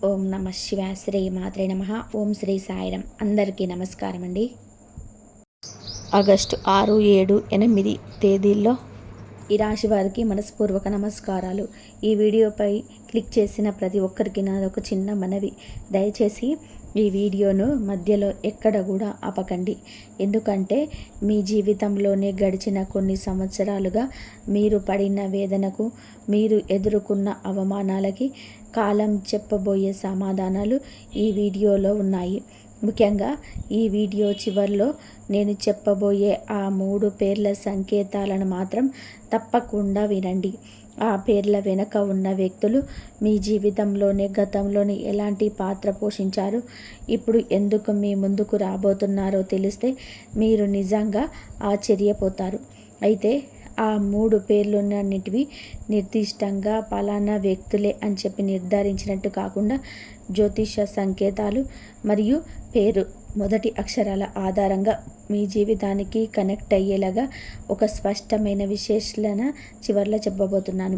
ఓం నమ శివాయ. శ్రీ మాత్రే నమ. ఓం శ్రీ సాయిరం. అందరికీ నమస్కారం అండి. ఆగస్టు 6, 7, 8 తేదీల్లో ఈ రాశి వారికి మనస్పూర్వక నమస్కారాలు. ఈ వీడియోపై క్లిక్ చేసిన ప్రతి ఒక్కరికి నాదొక చిన్న మనవి. దయచేసి ఈ వీడియోను మధ్యలో ఎక్కడ కూడా ఆపకండి. ఎందుకంటే మీ జీవితంలోనే గడిచిన కొన్ని సంవత్సరాలుగా మీరు పడిన వేదనకు, మీరు ఎదుర్కొన్న అవమానాలకి కాలం చెప్పబోయే సమాధానాలు ఈ వీడియోలో ఉన్నాయి. ముఖ్యంగా ఈ వీడియో చివరిలో నేను చెప్పబోయే ఆ 3 పేర్ల సంకేతాలను మాత్రం తప్పకుండా వినండి. ఆ పేర్ల వెనుక ఉన్న వ్యక్తులు మీ జీవితంలోనే గతంలోని ఎలాంటి పాత్ర పోషించారు, ఇప్పుడు ఎందుకు మీ ముందుకు రాబోతున్నారో తెలిస్తే మీరు నిజంగా ఆశ్చర్యపోతారు. అయితే ఆ 3 పేర్లున్నన్నిటివి నిర్దిష్టంగా పలానా వ్యక్తులే అని చెప్పి నిర్ధారించినట్టు కాకుండా జ్యోతిష సంకేతాలు మరియు పేరు మొదటి అక్షరాల ఆధారంగా మీ జీవితానికి కనెక్ట్ అయ్యేలాగా ఒక స్పష్టమైన విశ్లేషణ చివర్లో చెప్పబోతున్నాను.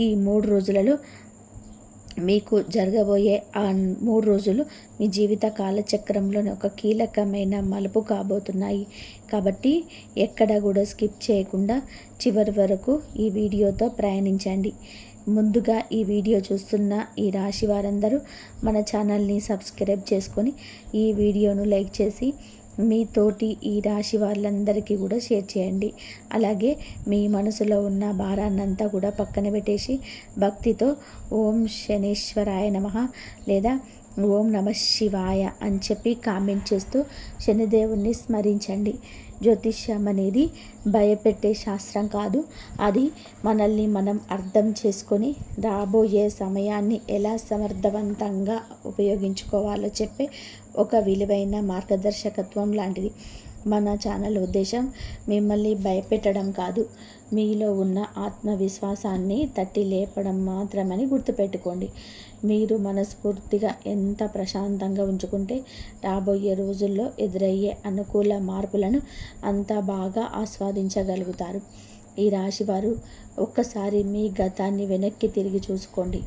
ఈ 3 రోజులలో మీకు జరగబోయే ఆ 3 రోజులు మీ జీవిత కాలచక్రంలోని ఒక కీలకమైన మలుపు కాబోతున్నాయి. కాబట్టి ఎక్కడ కూడా స్కిప్ చేయకుండా చివరి వరకు ఈ వీడియోతో ప్రయాణించండి. ముందుగా ఈ వీడియో చూస్తున్న ఈ రాశి వారందరూ మన ఛానల్ని సబ్స్క్రైబ్ చేసుకొని ఈ వీడియోను లైక్ చేసి మీ తోటి ఈ రాశి వాళ్ళందరికీ కూడా షేర్ చేయండి. అలాగే మీ మనసులో ఉన్న భారాన్నంతా కూడా పక్కన పెట్టేసి భక్తితో ఓం శనేశ్వరాయ నమః లేదా ఓం నమ శివాయ అని చెప్పి కామెంట్ చేస్తూ శనిదేవుణ్ణి స్మరించండి. జ్యోతిష్యం అనేది భయపెట్టే శాస్త్రం కాదు. అది మనల్ని మనం అర్థం చేసుకొని రాబోయే సమయాన్ని ఎలా సమర్థవంతంగా ఉపయోగించుకోవాలో చెప్పే ఒక విలువైన మార్గదర్శకత్వం లాంటిది. మన ఛానల్ ఉద్దేశం మిమ్మల్ని భయపెట్టడం కాదు, మీలో ఉన్న ఆత్మవిశ్వాసాన్ని తట్టి లేపడం మాత్రమని గుర్తుపెట్టుకోండి. మీరు మనస్ఫూర్తిగా ఎంత ప్రశాంతంగా ఉంచుకుంటే రాబోయే రోజుల్లో ఎదురయ్యే అనుకూల మార్పులను అంత బాగా ఆస్వాదించగలుగుతారు. ఈ రాశివారు ఒక్కసారి మీ గతాన్ని వెనక్కి తిరిగి చూసుకోండి.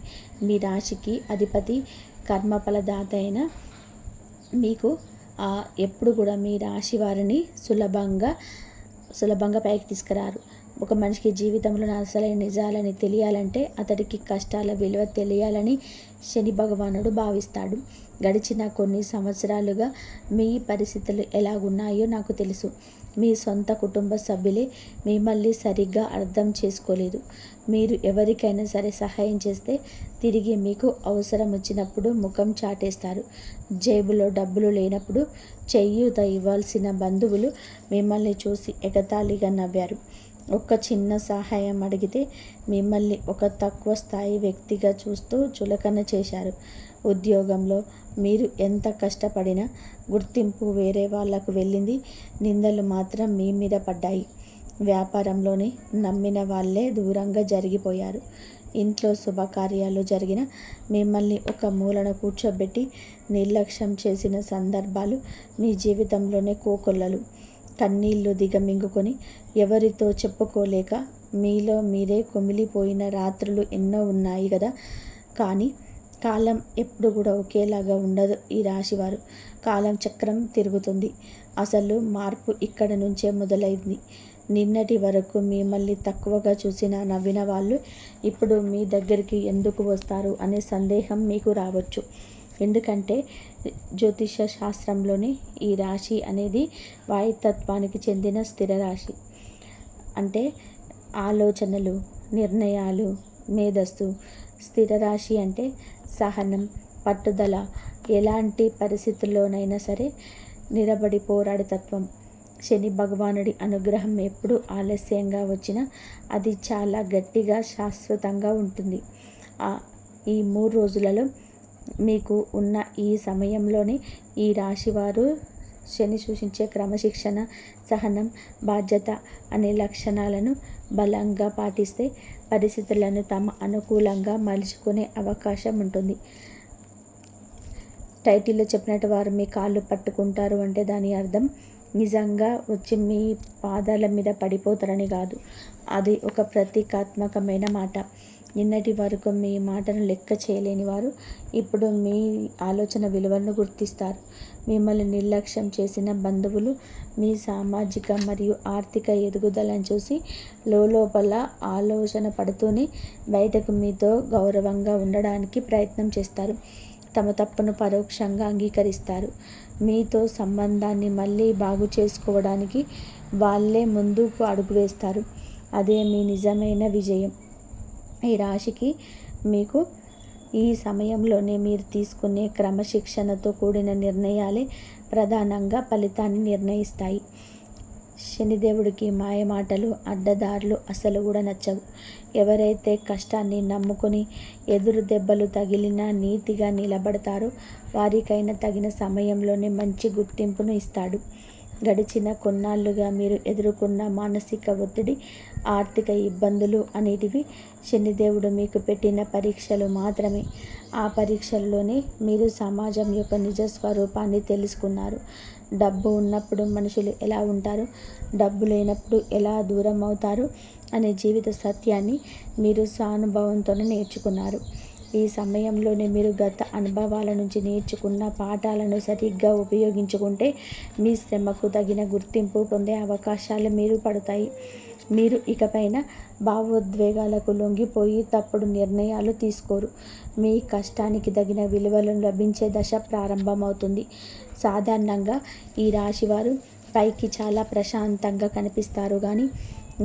మీ రాశికి అధిపతి కర్మఫలదాత అయిన మీకు ఎప్పుడు కూడా మీ రాశి వారిని సులభంగా పైకి తీసుకురారు. ఒక మనిషికి జీవితంలో అసలైన నిజాలని తెలియాలంటే అతడికి కష్టాల విలువ తెలియాలని శని భగవానుడు భావిస్తాడు. గడిచిన కొన్ని సంవత్సరాలుగా మీ పరిస్థితులు ఎలాగున్నాయో నాకు తెలుసు. మీ సొంత కుటుంబ సభ్యులే మిమ్మల్ని సరిగ్గా అర్థం చేసుకోలేదు. మీరు ఎవరికైనా సరే సహాయం చేస్తే తిరిగి మీకు అవసరం వచ్చినప్పుడు ముఖం చాటేస్తారు. జేబులో డబ్బులు లేనప్పుడు చేయూత ఇవ్వాల్సిన బంధువులు మిమ్మల్ని చూసి ఎగతాళిగా నవ్వారు. ఒక చిన్న సహాయం అడిగితే మిమ్మల్ని ఒక తక్కువ స్థాయి వ్యక్తిగా చూస్తూ చులకన చేశారు. ఉద్యోగంలో మీరు ఎంత కష్టపడినా గుర్తింపు వేరే వాళ్లకు వెళ్ళింది, నిందలు మాత్రం మీ మీద పడ్డాయి. వ్యాపారంలోని నమ్మిన వాళ్ళే దూరంగా జరిగిపోయారు. ఇంట్లో శుభకార్యాలు జరిగిన మిమ్మల్ని ఒక మూలన కూర్చోబెట్టి నిర్లక్ష్యం చేసిన సందర్భాలు మీ జీవితంలోనే కోకొల్లలు. కన్నీళ్లు దిగమింగుకొని ఎవరితో చెప్పుకోలేక మీలో మీరే కుమిలిపోయిన రాత్రులు ఎన్నో ఉన్నాయి కదా. కానీ కాలం ఎప్పుడు కూడా ఒకేలాగా ఉండదు. ఈ రాశివారు కాలం చక్రం తిరుగుతుంది. అసలు మార్పు ఇక్కడ నుంచే మొదలైంది. నిన్నటి వరకు మిమ్మల్ని తక్కువగా చూసిన నవ్విన వాళ్ళు ఇప్పుడు మీ దగ్గరికి ఎందుకు వస్తారు అనే సందేహం మీకు రావచ్చు. ఎందుకంటే జ్యోతిష శాస్త్రంలోని ఈ రాశి అనేది వాయుతత్వానికి చెందిన స్థిర రాశి. అంటే ఆలోచనలు, నిర్ణయాలు, మేధస్సు. స్థిర రాశి అంటే సహనం, పట్టుదల, ఎలాంటి పరిస్థితుల్లోనైనా సరే నిలబడి పోరాడే తత్వం. శని భగవానుడి అనుగ్రహం ఎప్పుడు ఆలస్యంగా వచ్చినా అది చాలా గట్టిగా శాశ్వతంగా ఉంటుంది. ఈ 3 రోజులలో మీకు ఉన్న ఈ సమయంలోనే ఈ రాశివారు శని సూచించే క్రమశిక్షణ, సహనం, బాధ్యత అనే లక్షణాలను బలంగా పాటిస్తే పరిస్థితులను తమ అనుకూలంగా మలుచుకునే అవకాశం ఉంటుంది. టైటిల్లో చెప్పినట్టు వారు మీ కాళ్ళు పట్టుకుంటారు అంటే దాని అర్థం నిజంగా వచ్చి మీ పాదాల మీద పడిపోతారని కాదు. అది ఒక ప్రతీకాత్మకమైన మాట. నిన్నటి వరకు మీ మాటను లెక్క చేయలేని వారు ఇప్పుడు మీ ఆలోచన విలువలను గుర్తిస్తారు. మిమ్మల్ని నిర్లక్ష్యం చేసిన బంధువులు మీ సామాజిక మరియు ఆర్థిక ఎదుగుదలను చూసి లోపల ఆలోచన పడుతూనే బయటకు మీతో గౌరవంగా ఉండడానికి ప్రయత్నం చేస్తారు. తమ తప్పును పరోక్షంగా అంగీకరిస్తారు. మీతో సంబంధాన్ని మళ్ళీ బాగు చేసుకోవడానికి వాళ్ళే ముందుకు అడుగు వేస్తారు. అదే మీ నిజమైన విజయం. ఈ రాశికి మీకు ఈ సమయంలోనే మీరు తీసుకునే క్రమశిక్షణతో కూడిన నిర్ణయాలే ప్రధానంగా ఫలితాన్ని నిర్ణయిస్తాయి. శనిదేవుడికి మాయమాటలు, అడ్డదారులు అసలు కూడా నచ్చవు. ఎవరైతే కష్టాన్ని నమ్ముకొని ఎదురు దెబ్బలు తగిలినా నీతిగా నిలబడతారో వారికైనా తగిన సమయంలోనే మంచి గుర్తింపును ఇస్తాడు. గడిచిన కొన్నాళ్లుగా మీరు ఎదుర్కొన్న మానసిక ఒత్తిడి, ఆర్థిక ఇబ్బందులు అనేటివి శనిదేవుడు మీకు పెట్టిన పరీక్షలు మాత్రమే. ఆ పరీక్షల్లోనే మీరు సమాజం యొక్క నిజ స్వరూపాన్ని తెలుసుకున్నారు. డబ్బు ఉన్నప్పుడు మనుషులు ఎలా ఉంటారు, డబ్బు లేనప్పుడు ఎలా దూరం అవుతారు అనే జీవిత సత్యాన్ని మీరు స్వానుభవంతోనే నేర్చుకున్నారు. ఈ సమయంలోనే మీరు గత అనుభవాల నుంచి నేర్చుకున్న పాఠాలను సరిగ్గా ఉపయోగించుకుంటే మీ శ్రమకు తగిన గుర్తింపు పొందే అవకాశాలు మీరు పడతాయి. మీరు ఇకపైన భావోద్వేగాలకు లొంగిపోయి తప్పుడు నిర్ణయాలు తీసుకోరు. మీ కష్టానికి తగిన విలువలను లభించే దశ ప్రారంభమవుతుంది. సాధారణంగా ఈ రాశివారు పైకి చాలా ప్రశాంతంగా కనిపిస్తారు, కానీ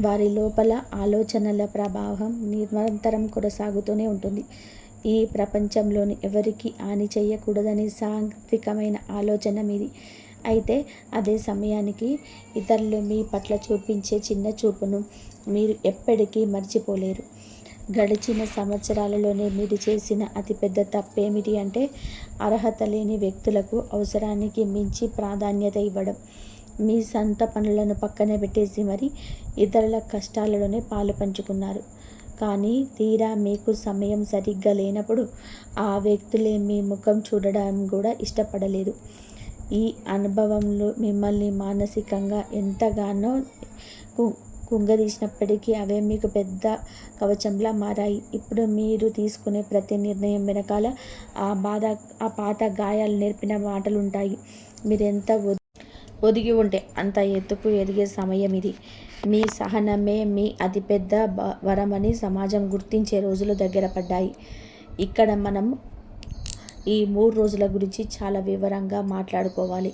వారి లోపల ఆలోచనల ప్రభావం నిరంతరం కొనసాగుతూనే ఉంటుంది. ఈ ప్రపంచంలోని ఎవరికి హాని చేయకూడదని సాత్వికమైన ఆలోచన మీది. అయితే అదే సమయానికి ఇతరులు మీ పట్ల చూపించే చిన్న చూపును మీరు ఎప్పటికీ మర్చిపోలేరు. గడిచిన సంవత్సరాలలోనే మీరు చేసిన అతిపెద్ద తప్పేమిటి అంటే అర్హత లేని వ్యక్తులకు అవసరానికి మించి ప్రాధాన్యత ఇవ్వడం. మీ సొంత పనులను పక్కన పెట్టేసి మరి ఇతరుల కష్టాలలోనే పాలు పంచుకున్నారు. కానీ తీరా మీకు సమయం సరిగ్గా లేనప్పుడు ఆ వ్యక్తులే మీ ముఖం చూడడం కూడా ఇష్టపడలేదు. ఈ అనుభవంలో మిమ్మల్ని మానసికంగా ఎంతగానో కుంగదీసినప్పటికీ అవే మీకు పెద్ద కవచంలా మారాయి. ఇప్పుడు మీరు తీసుకునే ప్రతి నిర్ణయం వెనకాల ఆ పాత గాయాలు నేర్పిన మాటలు ఉంటాయి. మీరెంత ఒదిగి ఉంటే అంత ఎత్తుకు ఎదిగే సమయం ఇది. మీ సహనమే మీ అతిపెద్ద వరమని సమాజం గుర్తించే రోజులు దగ్గర పడ్డాయి. ఇక్కడ మనం ఈ 3 రోజుల గురించి చాలా వివరంగా మాట్లాడుకోవాలి.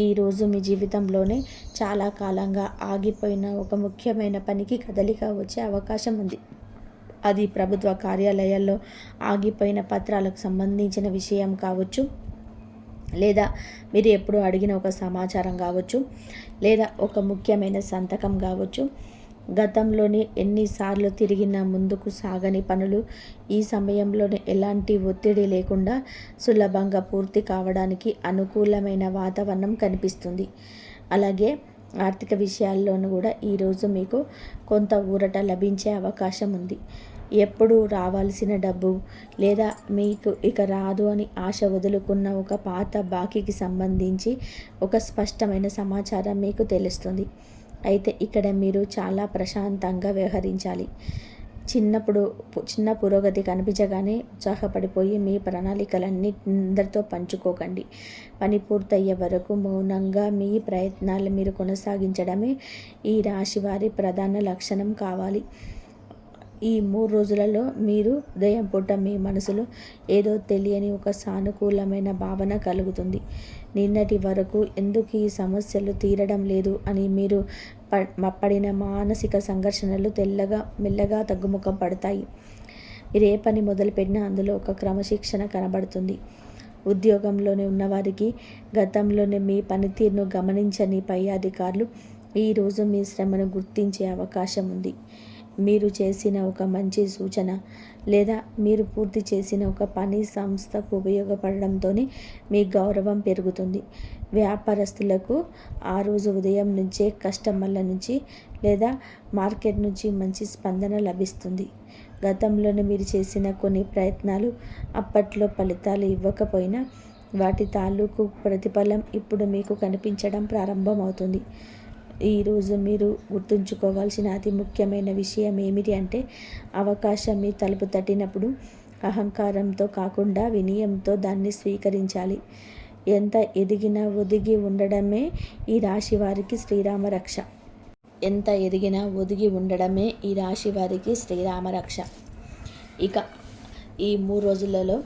ఈరోజు మీ జీవితంలోనే చాలా కాలంగా ఆగిపోయిన ఒక ముఖ్యమైన పనికి కదలిక వచ్చే అవకాశం ఉంది. అది ప్రభుత్వ కార్యాలయాల్లో ఆగిపోయిన పత్రాలకు సంబంధించిన విషయం కావచ్చు, లేదా మీరు ఎప్పుడు అడిగిన ఒక సమాచారం కావచ్చు, లేదా ఒక ముఖ్యమైన సంతకం కావచ్చు. గతంలోనే ఎన్నిసార్లు తిరిగినా ముందుకు సాగని పనులు ఈ సమయంలోనే ఎలాంటి ఒత్తిడి లేకుండా సులభంగా పూర్తి కావడానికి అనుకూలమైన వాతావరణం కనిపిస్తుంది. అలాగే ఆర్థిక విషయాల్లోనూ కూడా ఈరోజు మీకు కొంత ఊరట లభించే అవకాశం ఉంది. ఎప్పుడు రావాల్సిన డబ్బు లేదా మీకు ఇక రాదు అని ఆశ వదులుకున్న ఒక పాత బాకీకి సంబంధించి ఒక స్పష్టమైన సమాచారం మీకు తెలుస్తుంది. అయితే ఇక్కడ మీరు చాలా ప్రశాంతంగా వ్యవహరించాలి. చిన్న పురోగతి కనిపించగానే ఉత్సాహపడిపోయి మీ ప్రణాళికలన్నీ అందరితో పంచుకోకండి. పని పూర్తయ్యే వరకు మౌనంగా మీ ప్రయత్నాలు మీరు కొనసాగించడమే ఈ రాశి వారి ప్రధాన లక్షణం కావాలి. ఈ 3 రోజులలో మీరు ఉదయం పూట మీ మనసులో ఏదో తెలియని ఒక సానుకూలమైన భావన కలుగుతుంది. నిన్నటి వరకు ఎందుకు ఈ సమస్యలు తీరడం లేదు అని మీరు పడిన మానసిక సంఘర్షణలు మెల్లగా తగ్గుముఖం పడతాయి. మీరు ఏ పని మొదలుపెట్టినా అందులో ఒక క్రమశిక్షణ కనబడుతుంది. ఉద్యోగంలోనే ఉన్నవారికి గతంలోనే మీ పనితీరును గమనించని పై అధికారులు ఈరోజు మీ శ్రమను గుర్తించే అవకాశం ఉంది. మీరు చేసిన ఒక మంచి సూచన లేదా మీరు పూర్తి చేసిన ఒక పని సంస్థకు ఉపయోగపడడంతోనే మీ గౌరవం పెరుగుతుంది. వ్యాపారస్తులకు ఆ రోజు ఉదయం నుంచే కస్టమర్ల నుంచి లేదా మార్కెట్ నుంచి మంచి స్పందన లభిస్తుంది. గతంలోనే మీరు చేసిన కొన్ని ప్రయత్నాలు అప్పట్లో ఫలితాలు ఇవ్వకపోయినా వాటి తాలూకు ప్రతిఫలం ఇప్పుడు మీకు కనిపించడం ప్రారంభమవుతుంది. ఈరోజు మీరు గుర్తుంచుకోవాల్సిన అతి ముఖ్యమైన విషయం ఏమిటి అంటే, అవకాశం మీ తలుపు తట్టినప్పుడు అహంకారంతో కాకుండా వినయంతో దాన్ని స్వీకరించాలి. ఎంత ఎదిగినా ఒదిగి ఉండడమే ఈ రాశి వారికి శ్రీరామ రక్ష. ఎంత ఎదిగినా ఒదిగి ఉండడమే ఈ రాశి వారికి శ్రీరామ రక్ష. ఇక ఈ 3 రోజులలో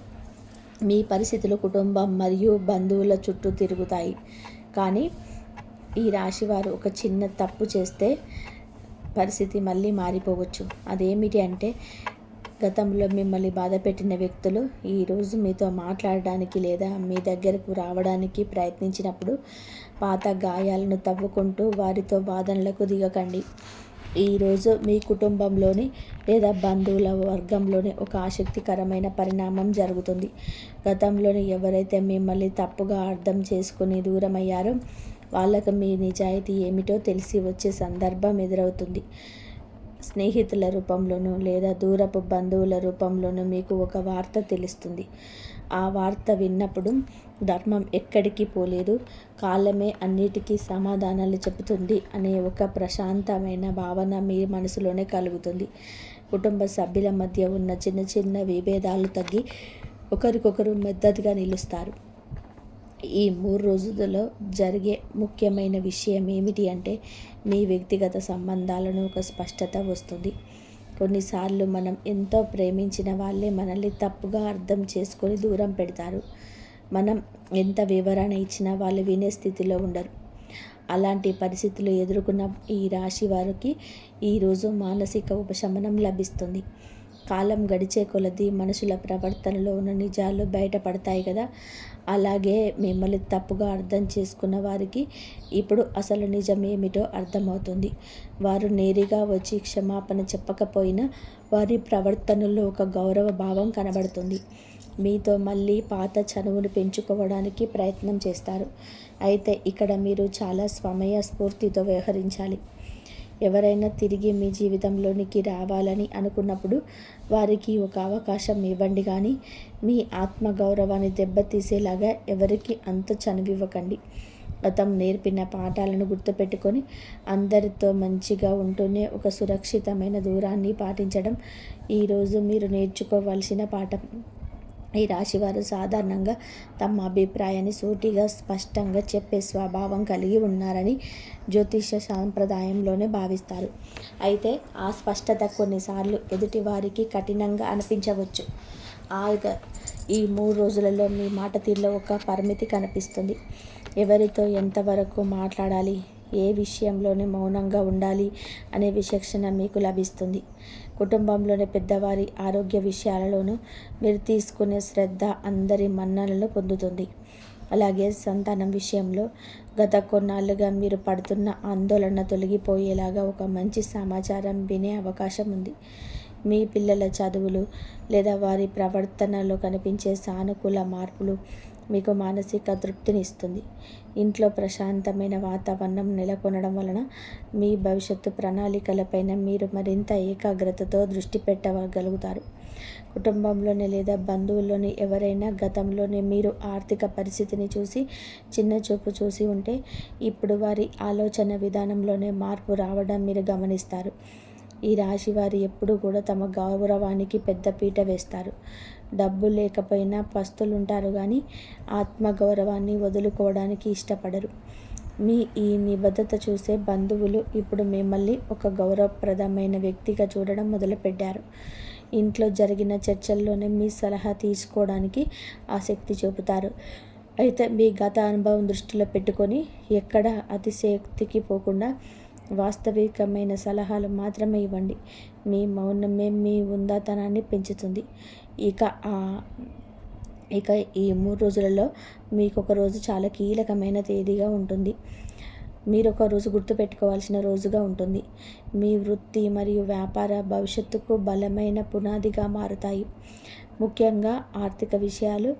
మీ పరిస్థితులు కుటుంబం మరియు బంధువుల చుట్టూ తిరుగుతాయి. కానీ ఈ రాశివారు ఒక చిన్న తప్పు చేస్తే పరిస్థితి మళ్ళీ మారిపోవచ్చు. అదేమిటి అంటే, గతంలో మిమ్మల్ని బాధపెట్టిన వ్యక్తులు ఈరోజు మీతో మాట్లాడడానికి లేదా మీ దగ్గరకు రావడానికి ప్రయత్నించినప్పుడు పాత గాయాలను తవ్వుకుంటూ వారితో వాదనలకు దిగకండి. ఈరోజు మీ కుటుంబంలోని లేదా బంధువుల వర్గంలోని ఒక ఆసక్తికరమైన పరిణామం జరుగుతుంది. గతంలోని ఎవరైతే మిమ్మల్ని తప్పుగా అర్థం చేసుకుని దూరమయ్యారో వాళ్ళకు మీ నిజాయితీ ఏమిటో తెలిసి వచ్చే సందర్భం ఎదురవుతుంది. స్నేహితుల రూపంలోనూ లేదా దూరపు బంధువుల రూపంలోనూ మీకు ఒక వార్త తెలుస్తుంది. ఆ వార్త విన్నప్పుడు ధర్మం ఎక్కడికి పోలేదు, కాలమే అన్నిటికీ సమాధానాలు చెబుతుంది అనే ఒక ప్రశాంతమైన భావన మీ మనసులోనే కలుగుతుంది. కుటుంబ సభ్యుల మధ్య ఉన్న చిన్న చిన్న విభేదాలు తగ్గి ఒకరికొకరు మద్దతుగా నిలుస్తారు. ఈ 3 రోజులలో జరిగే ముఖ్యమైన విషయం ఏమిటి అంటే, మీ వ్యక్తిగత సంబంధాలను ఒక స్పష్టత వస్తుంది. కొన్నిసార్లు మనం ఎంతో ప్రేమించిన వాళ్ళే మనల్ని తప్పుగా అర్థం చేసుకొని దూరం పెడతారు. మనం ఎంత వివరణ ఇచ్చినా వాళ్ళు వినే స్థితిలో ఉండరు. అలాంటి పరిస్థితులు ఎదుర్కొన్న ఈ రాశి వారికి ఈరోజు మానసిక ఉపశమనం లభిస్తుంది. కాలం గడిచే కొలది మనుషుల ప్రవర్తనలో ఉన్న నిజాలు బయటపడతాయి కదా. అలాగే మిమ్మల్ని తప్పుగా అర్థం చేసుకున్న వారికి ఇప్పుడు అసలు నిజం ఏమిటో అర్థమవుతుంది. వారు నేరుగా వచ్చి క్షమాపణ చెప్పకపోయినా వారి ప్రవర్తనలో ఒక గౌరవ భావం కనబడుతుంది. మీతో మళ్ళీ పాత చనువును పెంచుకోవడానికి ప్రయత్నం చేస్తారు. అయితే ఇక్కడ మీరు చాలా సమయస్ఫూర్తితో వ్యవహరించాలి. ఎవరైనా తిరిగి మీ జీవితంలోనికి రావాలని అనుకున్నప్పుడు వారికి ఒక అవకాశం ఇవ్వండి, కానీ మీ ఆత్మగౌరవాన్ని దెబ్బతీసేలాగా ఎవరికి అంత చనువివ్వకండి. గతం నేర్పిన పాఠాలను గుర్తుపెట్టుకొని అందరితో మంచిగా ఉంటూనే ఒక సురక్షితమైన దూరాన్ని పాటించడం ఈరోజు మీరు నేర్చుకోవాల్సిన పాఠం. ఈ రాశివారు సాధారణంగా తమ అభిప్రాయాన్ని సూటిగా స్పష్టంగా చెప్పే స్వభావం కలిగి ఉన్నారని జ్యోతిష సాంప్రదాయంలోనే భావిస్తారు. అయితే ఆ స్పష్టత కొన్నిసార్లు ఎదుటి వారికి కఠినంగా అనిపించవచ్చు. ఈ 3 రోజులలో మీ మాట తీరులో ఒక పరిమితి కనిపిస్తుంది. ఎవరితో ఎంతవరకు మాట్లాడాలి, ఏ విషయంలోనే మౌనంగా ఉండాలి అనే విచక్షణ మీకు లభిస్తుంది. కుటుంబంలోని పెద్దవారి ఆరోగ్య విషయాలలోనూ మీరు తీసుకునే శ్రద్ధ అందరి మన్ననలు పొందుతుంది. అలాగే సంతానం విషయంలో గత కొన్నాళ్ళుగా మీరు పడుతున్న ఆందోళన తొలగిపోయేలాగా ఒక మంచి సమాచారం వినే అవకాశం ఉంది. మీ పిల్లల చదువులు లేదా వారి ప్రవర్తనలో కనిపించే సానుకూల మార్పులు మీకు మానసిక తృప్తినిస్తుంది. ఇంట్లో ప్రశాంతమైన వాతావరణం నెలకొనడం వలన మీ భవిష్యత్తు ప్రణాళికలపైన మీరు మరింత ఏకాగ్రతతో దృష్టి పెట్టగలుగుతారు. కుటుంబంలోని లేదా బంధువుల్లోని ఎవరైనా గతంలోనే మీరు ఆర్థిక పరిస్థితిని చూసి చిన్న చూపు చూసి ఉంటే ఇప్పుడు వారి ఆలోచన విధానంలోనే మార్పు రావడం మీరు గమనిస్తారు. ఈ రాశి వారు ఎప్పుడూ కూడా తమ గౌరవానికి పెద్ద పీట వేస్తారు. డబ్బు లేకపోయినా పస్తులుంటారు, కానీ ఆత్మగౌరవాన్ని వదులుకోవడానికి ఇష్టపడరు. మీ ఈ నిబద్ధత చూసే బంధువులు ఇప్పుడు మిమ్మల్ని ఒక గౌరవప్రదమైన వ్యక్తిగా చూడడం మొదలుపెట్టారు. ఇంట్లో జరిగిన చర్చల్లోనే మీ సలహా తీసుకోవడానికి ఆసక్తి చూపుతారు. అయితే మీ గత అనుభవం దృష్టిలో పెట్టుకొని ఎక్కడ అతిశయోక్తికి పోకుండా వాస్తవికమైన సలహాలు మాత్రమే ఇవ్వండి. మీ మౌనమే మీ ఉందాతనాన్ని పెంచుతుంది. ఇక ఈ 3 రోజులలో మీకు ఒక రోజు చాలా కీలకమైన తేదీగా ఉంటుంది. మీరు ఒక రోజు గుర్తుపెట్టుకోవాల్సిన రోజుగా ఉంటుంది. మీ వృత్తి మరియు వ్యాపార భవిష్యత్తుకు బలమైన పునాదిగా మారుతాయి. ముఖ్యంగా ఆర్థిక విషయాలు,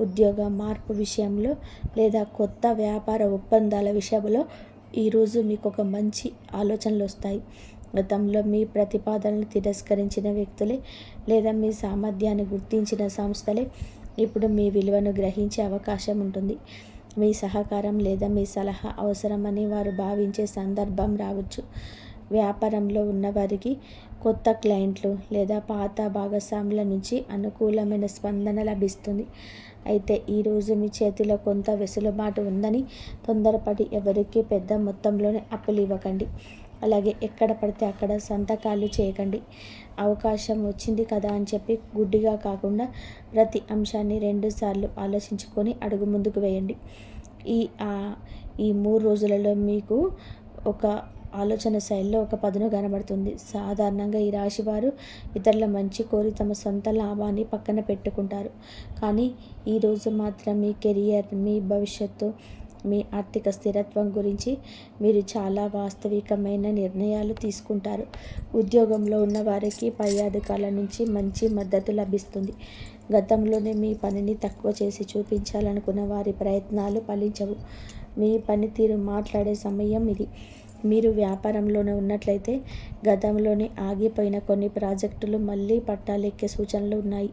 ఉద్యోగ మార్పు విషయంలో లేదా కొత్త వ్యాపార ఒప్పందాల విషయంలో ఈరోజు మీకు ఒక మంచి ఆలోచనలు వస్తాయి. గతంలో మీ ప్రతిపాదనలు తిరస్కరించిన వ్యక్తులే లేదా మీ సామర్థ్యాన్ని గుర్తించిన సంస్థలే ఇప్పుడు మీ విలువను గ్రహించే అవకాశం ఉంటుంది. మీ సహకారం లేదా మీ సలహా అవసరమని వారు భావించే సందర్భం రావచ్చు. వ్యాపారంలో ఉన్నవారికి కొత్త క్లయింట్లు లేదా పాత భాగస్వాముల నుంచి అనుకూలమైన స్పందన లభిస్తుంది. అయితే ఈరోజు మీ చేతిలో కొంత వెసులుబాటు ఉందని తొందరపడి ఎవరికీ పెద్ద మొత్తంలోనే అప్పులు ఇవ్వకండి. అలాగే ఎక్కడ పడితే అక్కడ సంతకాలు చేయకండి. అవకాశం వచ్చింది కదా అని చెప్పి గుడ్డిగా కాకుండా ప్రతి అంశాన్ని 2 సార్లు ఆలోచించుకొని అడుగు ముందుకు వేయండి. ఈ ఈ 3 రోజులలో మీకు ఒక ఆలోచన శైలిలో ఒక పదును కనబడుతుంది. సాధారణంగా ఈ రాశి వారు ఇతరుల మంచి కోరి తమ సొంత లాభాన్ని పక్కన పెట్టుకుంటారు. కానీ ఈరోజు మాత్రం మీ కెరియర్, మీ భవిష్యత్తు, మీ ఆర్థిక స్థిరత్వం గురించి మీరు చాలా వాస్తవికమైన నిర్ణయాలు తీసుకుంటారు. ఉద్యోగంలో ఉన్న వారికి పై అధికారుల నుంచి మంచి మద్దతు లభిస్తుంది. గతంలోనే మీ పనిని తక్కువ చేసి చూపించాలనుకున్న వారి ప్రయత్నాలు ఫలించవు. మీ పనితీరు మాట్లాడే సమయం ఇది. మీరు వ్యాపారంలోనే ఉన్నట్లయితే గతంలోనే ఆగిపోయిన కొన్ని ప్రాజెక్టులు మళ్ళీ పట్టాలెక్కే సూచనలు ఉన్నాయి.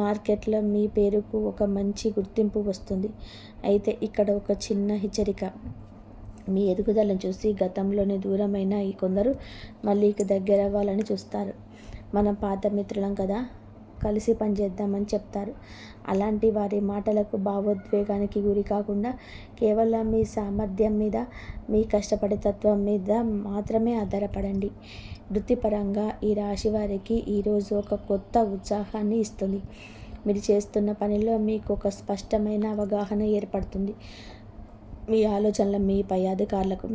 మార్కెట్లో మీ పేరుకు ఒక మంచి గుర్తింపు వస్తుంది. అయితే ఇక్కడ ఒక చిన్న హెచ్చరిక. మీ ఎదుగుదలను చూసి గతంలోనే దూరమైన ఈ కొందరు మళ్ళీ దగ్గర అవ్వాలని చూస్తారు. మనం పాత మిత్రులం కదా, కలిసి పనిచేద్దామని చెప్తారు. అలాంటి వారి మాటలకు భావోద్వేగానికి గురి కాకుండా కేవలం మీ సామర్థ్యం మీద, మీ కష్టపడే తత్వం మీద మాత్రమే ఆధారపడండి. వృత్తిపరంగా ఈ రాశి వారికి ఈరోజు ఒక కొత్త ఉత్సాహాన్ని ఇస్తుంది. మీరు చేస్తున్న పనిలో మీకు ఒక స్పష్టమైన అవగాహన ఏర్పడుతుంది. మీ ఆలోచనలు మీ పై అధికారులకు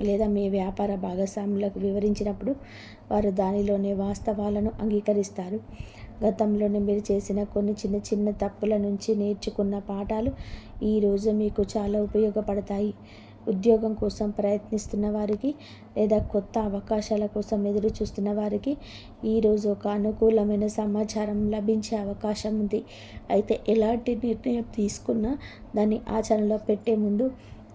లేదా మీ వ్యాపార భాగస్వాములకు వివరించినప్పుడు వారు దానిలోని వాస్తవాలను అంగీకరిస్తారు. గతంలోనే మీరు చేసిన కొన్ని చిన్న చిన్న తప్పుల నుంచి నేర్చుకున్న పాఠాలు ఈరోజు మీకు చాలా ఉపయోగపడతాయి. ఉద్యోగం కోసం ప్రయత్నిస్తున్న వారికి లేదా కొత్త అవకాశాల కోసం ఎదురు చూస్తున్న వారికి ఈరోజు ఒక అనుకూలమైన సమాచారం లభించే అవకాశం ఉంది. అయితే ఎలాంటి నిర్ణయం తీసుకున్నా దాన్ని ఆచరణలో పెట్టే ముందు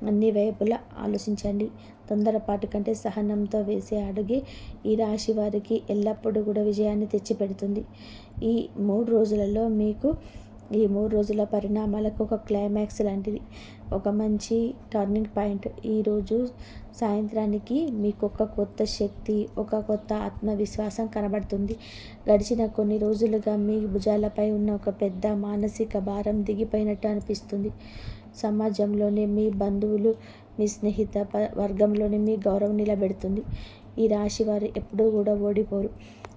అన్ని వైపులా ఆలోచించండి. తొందరపాటు కంటే సహనంతో వేసే అడుగే ఈ రాశి వారికి ఎల్లప్పుడూ కూడా విజయాన్ని తెచ్చిపెడుతుంది. ఈ 3 రోజులలో మీకు ఈ 3 రోజుల పరిణామాలకు ఒక క్లైమాక్స్ లాంటిది, ఒక మంచి టర్నింగ్ పాయింట్. ఈరోజు సాయంత్రానికి మీకు ఒక కొత్త శక్తి, ఒక కొత్త ఆత్మవిశ్వాసం కనబడుతుంది. గడిచిన కొన్ని రోజులుగా మీ భుజాలపై ఉన్న ఒక పెద్ద మానసిక భారం దిగిపోయినట్టు అనిపిస్తుంది. సమాజంలోనే మీ బంధువులు, మీ స్నేహిత వర్గంలోనే మీ గౌరవం నిలబెడుతుంది. ఈ రాశి వారు ఎప్పుడూ కూడా ఓడిపోరు.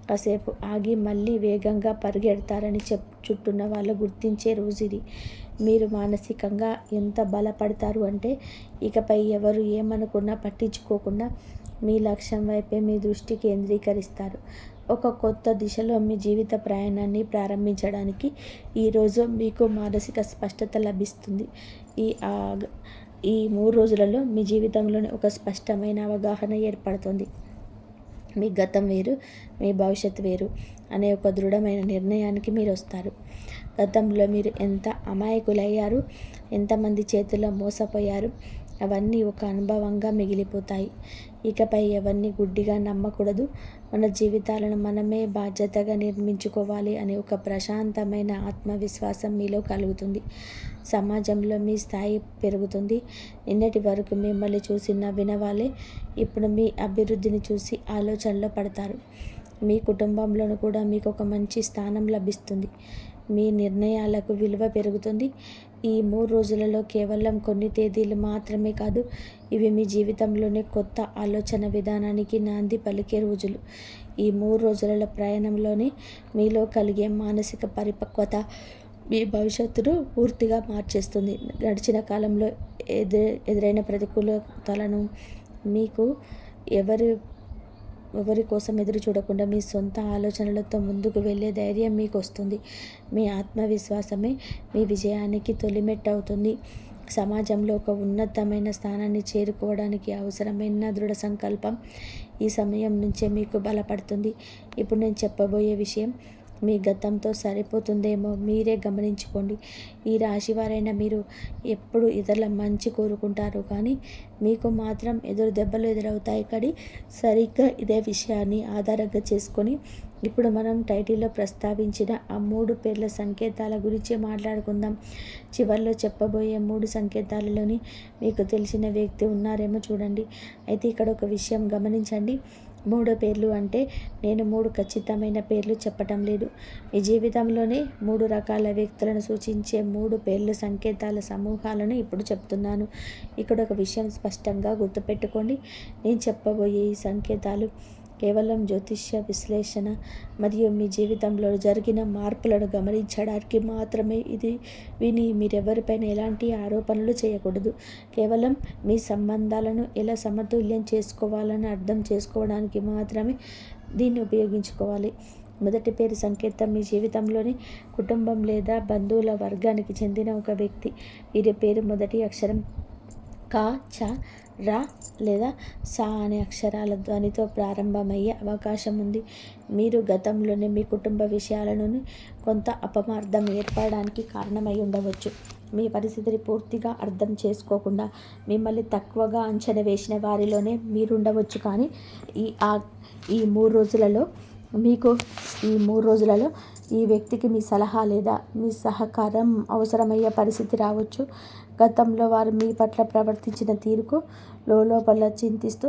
కాసేపు ఆగి మళ్ళీ వేగంగా పరిగెడతారని చుట్టూన్న వాళ్ళు గుర్తించే రోజు ఇది. మీరు మానసికంగా ఎంత బలపడతారు అంటే ఇకపై ఎవరు ఏమనుకున్నా పట్టించుకోకుండా మీ లక్ష్యం వైపే మీ దృష్టి కేంద్రీకరిస్తారు. ఒక కొత్త దిశలో మీ జీవిత ప్రయాణాన్ని ప్రారంభించడానికి ఈరోజు మీకు మానసిక స్పష్టత లభిస్తుంది. ఈ 3 రోజులలో మీ జీవితంలోనే ఒక స్పష్టమైన అవగాహన ఏర్పడుతుంది. మీ గతం వేరు, మీ భవిష్యత్తు వేరు అనే ఒక దృఢమైన నిర్ణయానికి మీరు వస్తారు. గతంలో మీరు ఎంత అమాయకులయ్యారు, ఎంతమంది చేతుల్లో మోసపోయారు, అవన్నీ ఒక అనుభవంగా మిగిలిపోతాయి. ఇకపై ఎవరిని గుడ్డిగా నమ్మకూడదు. మన జీవితాలను మనమే బాధ్యతగా నిర్మించుకోవాలి అనే ఒక ప్రశాంతమైన ఆత్మవిశ్వాసం మీలో కలుగుతుంది. సమాజంలో మీ స్థాయి పెరుగుతుంది. నిన్నటి వరకు మిమ్మల్ని చూసి నవ్విన వాళ్ళే ఇప్పుడు మీ అభివృద్ధిని చూసి ఆలోచనలో పడతారు. మీ కుటుంబంలోనూ కూడా మీకు ఒక మంచి స్థానం లభిస్తుంది. మీ నిర్ణయాలకు విలువ పెరుగుతుంది. ఈ 3 రోజులలో కేవలం కొన్ని తేదీలు మాత్రమే కాదు, ఇవి మీ జీవితంలోనే కొత్త ఆలోచన విధానానికి నాంది పలికే రోజులు. ఈ 3 రోజుల ప్రయాణంలోనే మీలో కలిగే మానసిక పరిపక్వత మీ భవిష్యత్తును పూర్తిగా మార్చేస్తుంది. గడిచిన కాలంలో ఎదురైన ప్రతికూలతలను మీకు ఎవరి కోసం ఎదురు చూడకుండా మీ సొంత ఆలోచనలతో ముందుకు వెళ్ళే ధైర్యం మీకు వస్తుంది. మీ ఆత్మవిశ్వాసమే మీ విజయానికి తొలిమెట్టు అవుతుంది. సమాజంలో ఒక ఉన్నతమైన స్థానాన్ని చేరుకోవడానికి అవసరమైన దృఢ సంకల్పం ఈ సమయం నుంచే మీకు బలపడుతుంది. ఇప్పుడు నేను చెప్పబోయే విషయం మీ గతంతో సరిపోతుందేమో మీరే గమనించుకోండి. ఈ రాశివారైన మీరు ఎప్పుడు ఇతరుల మంచి కోరుకుంటారు, కానీ మీకు మాత్రం ఎదురు దెబ్బలు ఎదురవుతాయి. కానీ సరిగ్గా ఇదే విషయాన్ని ఆధారంగా చేసుకొని ఇప్పుడు మనం టైటిల్లో ప్రస్తావించిన ఆ 3 పేర్ల సంకేతాల గురించి మాట్లాడుకుందాం. చివర్లో చెప్పబోయే 3 సంకేతాలలోని మీకు తెలిసిన వ్యక్తి ఉన్నారేమో చూడండి. అయితే ఇక్కడ ఒక విషయం గమనించండి. 3 పేర్లు అంటే నేను 3 ఖచ్చితమైన పేర్లు చెప్పటం లేదు. మీ జీవితంలోనే 3 రకాల వ్యక్తులను సూచించే 3 పేర్లు సంకేతాల సమూహాలను ఇప్పుడు చెప్తున్నాను. ఇక్కడ ఒక విషయం స్పష్టంగా గుర్తుపెట్టుకోండి. నేను చెప్పబోయే ఈ సంకేతాలు కేవలం జ్యోతిష్య విశ్లేషణ మరియు మీ జీవితంలో జరిగిన మార్పులను గమనించడానికి మాత్రమే. ఇది విని మీరెవరిపైన ఎలాంటి ఆరోపణలు చేయకూడదు. కేవలం మీ సంబంధాలను ఎలా సమతుల్యం చేసుకోవాలని అర్థం చేసుకోవడానికి మాత్రమే దీన్ని ఉపయోగించుకోవాలి. మొదటి పేరు సంకేతం మీ జీవితంలోని కుటుంబం లేదా బంధువుల వర్గానికి చెందిన ఒక వ్యక్తి. వీరి పేరు మొదటి అక్షరం క, చ, ర లేదా సా అనే అక్షరాల ధ్వనితో ప్రారంభమయ్యే అవకాశం ఉంది. మీరు గతంలోనే మీ కుటుంబ విషయాలను కొంత అపమార్థం ఏర్పడడానికి కారణమై ఉండవచ్చు. మీ పరిస్థితిని పూర్తిగా అర్థం చేసుకోకుండా మిమ్మల్ని తక్కువగా అంచనా వేసిన వారిలోనే మీరుండవచ్చు. కానీ ఈ 3 రోజులలో ఈ వ్యక్తికి మీ సలహా లేదా మీ సహకారం అవసరమయ్యే పరిస్థితి రావచ్చు. గతంలో వారు మీ పట్ల ప్రవర్తించిన తీరుకు లోపల చింతిస్తూ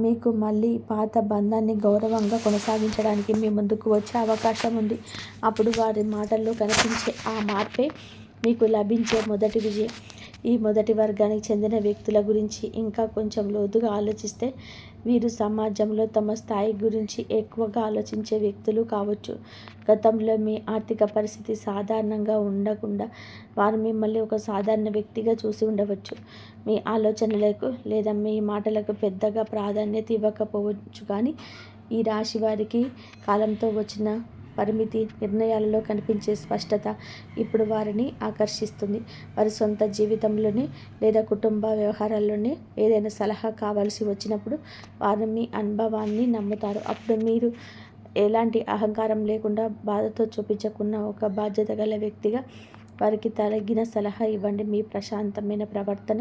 మీకు మళ్ళీ పాత బంధాన్ని గౌరవంగా కొనసాగించడానికి మీ ముందుకు వచ్చే అవకాశం ఉంది. అప్పుడు వారి మాటల్లో కనిపించే ఆ మార్పే మీకు లభించే మొదటి విజయం. ఈ మొదటి వర్గానికి చెందిన వ్యక్తుల గురించి ఇంకా కొంచెం లోతుగా ఆలోచిస్తే వీరు సమాజంలో తమ స్థాయి గురించి ఎక్కువగా ఆలోచించే వ్యక్తులు కావచ్చు. గతంలో మీ ఆర్థిక పరిస్థితి సాధారణంగా ఉండకుండా వారు మిమ్మల్ని ఒక సాధారణ వ్యక్తిగా చూసి ఉండవచ్చు. మీ ఆలోచనలకు లేదా మీ మాటలకు పెద్దగా ప్రాధాన్యత ఇవ్వకపోవచ్చు. కానీ ఈ రాశి వారికి కాలంతో వచ్చిన పరిమితి నిర్ణయాలలో కనిపించే స్పష్టత ఇప్పుడు వారిని ఆకర్షిస్తుంది. వారి సొంత జీవితంలోనే లేదా కుటుంబ వ్యవహారాల్లోనే ఏదైనా సలహా కావాల్సి వచ్చినప్పుడు వారు మీ అనుభవాన్ని నమ్ముతారు. అప్పుడు మీరు ఎలాంటి అహంకారం లేకుండా బాధతో చూపించకున్న ఒక బాధ్యత గల వ్యక్తిగా వారికి తగిన సలహా ఇవ్వండి. మీ ప్రశాంతమైన ప్రవర్తన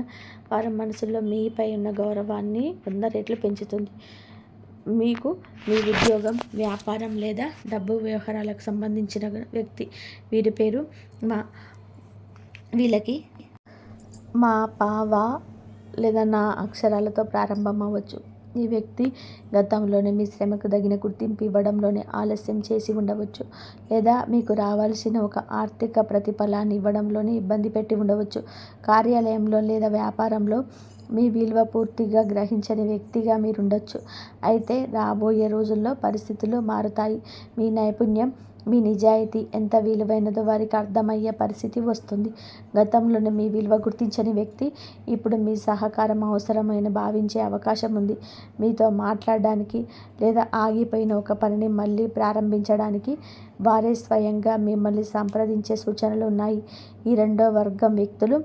వారి మనసులో మీపై ఉన్న గౌరవాన్ని 100 రెట్లు పెంచుతుంది. మీకు మీ ఉద్యోగం, వ్యాపారం లేదా డబ్బు వ్యవహారాలకు సంబంధించిన వ్యక్తి. వీరి పేరు వీళ్ళకి మా, పా, వా లేదా నా అక్షరాలతో ప్రారంభం అవ్వచ్చు. ఈ వ్యక్తి గతంలోనే మీ శ్రమకు తగిన గుర్తింపు ఇవ్వడంలోనే ఆలస్యం చేసి ఉండవచ్చు. లేదా మీకు రావాల్సిన ఒక ఆర్థిక ప్రతిఫలాన్ని ఇవ్వడంలోనే ఇబ్బంది పెట్టి ఉండవచ్చు. కార్యాలయంలో లేదా వ్యాపారంలో మీ విలువ పూర్తిగా గ్రహించని వ్యక్తిగా మీరుండొచ్చు. అయితే రాబోయే రోజుల్లో పరిస్థితులు మారుతాయి. మీ నైపుణ్యం, మీ నిజాయితీ ఎంత విలువైనదో వారికి అర్థమయ్యే పరిస్థితి వస్తుంది. గతంలోనే మీ విలువ గుర్తించని వ్యక్తి ఇప్పుడు మీ సహకారం అవసరమైన భావించే అవకాశం ఉంది. మీతో మాట్లాడడానికి లేదా ఆగిపోయిన ఒక పనిని మళ్ళీ ప్రారంభించడానికి వారే స్వయంగా మిమ్మల్ని సంప్రదించే సూచనలు ఉన్నాయి. ఈ 2వ వర్గం వ్యక్తులు